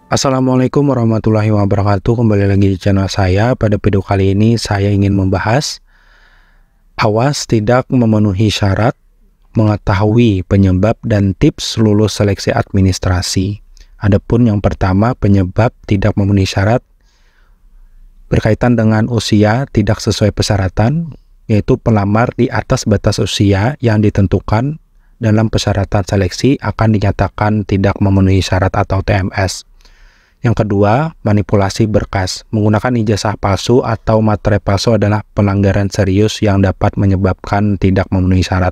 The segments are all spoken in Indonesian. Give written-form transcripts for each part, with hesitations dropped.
Assalamualaikum warahmatullahi wabarakatuh. Kembali lagi di channel saya. Pada video kali ini saya ingin membahas awas tidak memenuhi syarat, mengetahui penyebab dan tips lulus seleksi administrasi. Adapun yang pertama, penyebab tidak memenuhi syarat berkaitan dengan usia tidak sesuai persyaratan, yaitu pelamar di atas batas usia yang ditentukan dalam persyaratan seleksi akan dinyatakan tidak memenuhi syarat atau TMS. Yang kedua, manipulasi berkas. Menggunakan ijazah palsu atau materai palsu adalah pelanggaran serius yang dapat menyebabkan tidak memenuhi syarat.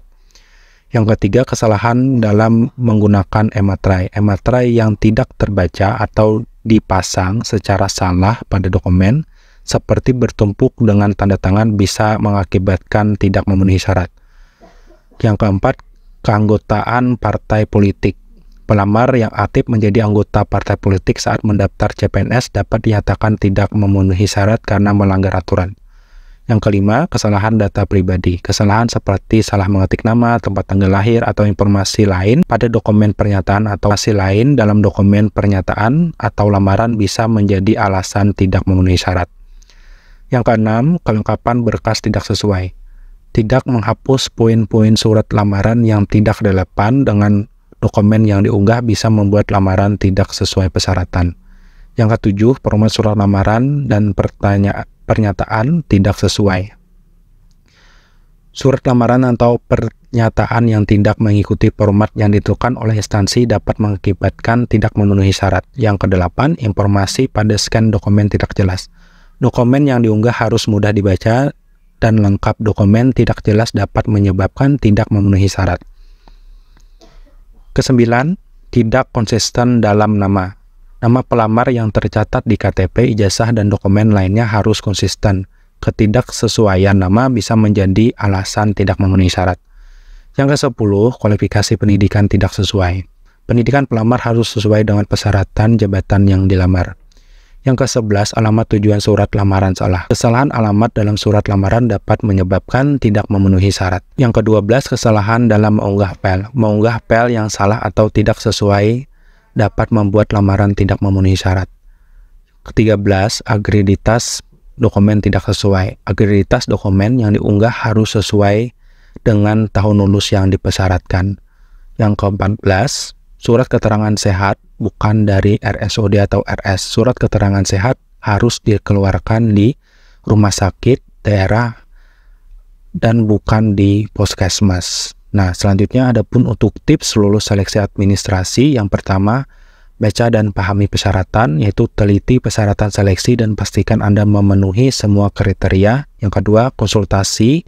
Yang ketiga, kesalahan dalam menggunakan e-materai. E-materai yang tidak terbaca atau dipasang secara salah pada dokumen, seperti bertumpuk dengan tanda tangan, bisa mengakibatkan tidak memenuhi syarat. Yang keempat, keanggotaan partai politik. Pelamar yang aktif menjadi anggota partai politik saat mendaftar CPNS dapat dinyatakan tidak memenuhi syarat karena melanggar aturan. Yang kelima, kesalahan data pribadi. Kesalahan seperti salah mengetik nama, tempat tanggal lahir, atau informasi lain pada dokumen pernyataan atau hasil lain dalam dokumen pernyataan atau lamaran bisa menjadi alasan tidak memenuhi syarat. Yang keenam, kelengkapan berkas tidak sesuai. Tidak menghapus poin-poin surat lamaran yang tidak relevan dengan dokumen yang diunggah bisa membuat lamaran tidak sesuai persyaratan. Yang ketujuh, format surat lamaran dan pernyataan tidak sesuai. Surat lamaran atau pernyataan yang tidak mengikuti format yang ditentukan oleh instansi dapat mengakibatkan tidak memenuhi syarat. Yang kedelapan, informasi pada scan dokumen tidak jelas. Dokumen yang diunggah harus mudah dibaca dan lengkap. Dokumen tidak jelas dapat menyebabkan tidak memenuhi syarat. Kesembilan, tidak konsisten dalam nama. Nama pelamar yang tercatat di KTP, ijazah, dan dokumen lainnya harus konsisten. Ketidaksesuaian nama bisa menjadi alasan tidak memenuhi syarat. Yang ke-10, kualifikasi pendidikan tidak sesuai. Pendidikan pelamar harus sesuai dengan persyaratan jabatan yang dilamar. Yang ke-11, alamat tujuan surat lamaran salah. Kesalahan alamat dalam surat lamaran dapat menyebabkan tidak memenuhi syarat. Yang ke-12, kesalahan dalam mengunggah file. Mengunggah file yang salah atau tidak sesuai dapat membuat lamaran tidak memenuhi syarat. Ke-13, akreditas dokumen tidak sesuai. Akreditas dokumen yang diunggah harus sesuai dengan tahun lulus yang dipersyaratkan. Yang ke-14, surat keterangan sehat bukan dari RSUD atau RS. Surat keterangan sehat harus dikeluarkan di rumah sakit daerah dan bukan di puskesmas. Nah, selanjutnya adapun untuk tips lulus seleksi administrasi, yang pertama, baca dan pahami persyaratan, yaitu teliti persyaratan seleksi dan pastikan Anda memenuhi semua kriteria. Yang kedua, konsultasi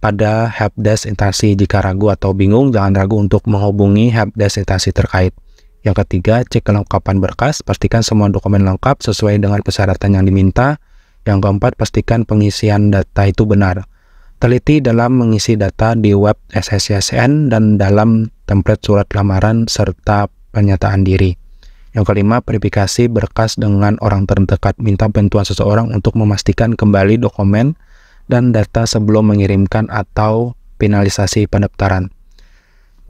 pada helpdesk instansi. Jika ragu atau bingung, jangan ragu untuk menghubungi helpdesk instansi terkait. Yang ketiga, cek kelengkapan berkas, pastikan semua dokumen lengkap sesuai dengan persyaratan yang diminta. Yang keempat, pastikan pengisian data itu benar. Teliti dalam mengisi data di web SSCSN dan dalam template surat lamaran serta pernyataan diri. Yang kelima, verifikasi berkas dengan orang terdekat. Minta bantuan seseorang untuk memastikan kembali dokumen dan data sebelum mengirimkan atau finalisasi pendaftaran.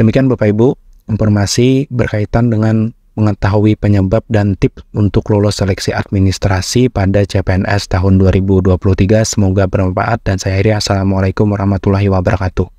Demikian Bapak Ibu, informasi berkaitan dengan mengetahui penyebab dan tips untuk lulus seleksi administrasi pada CPNS tahun 2023. Semoga bermanfaat dan saya akhiri. Assalamualaikum warahmatullahi wabarakatuh.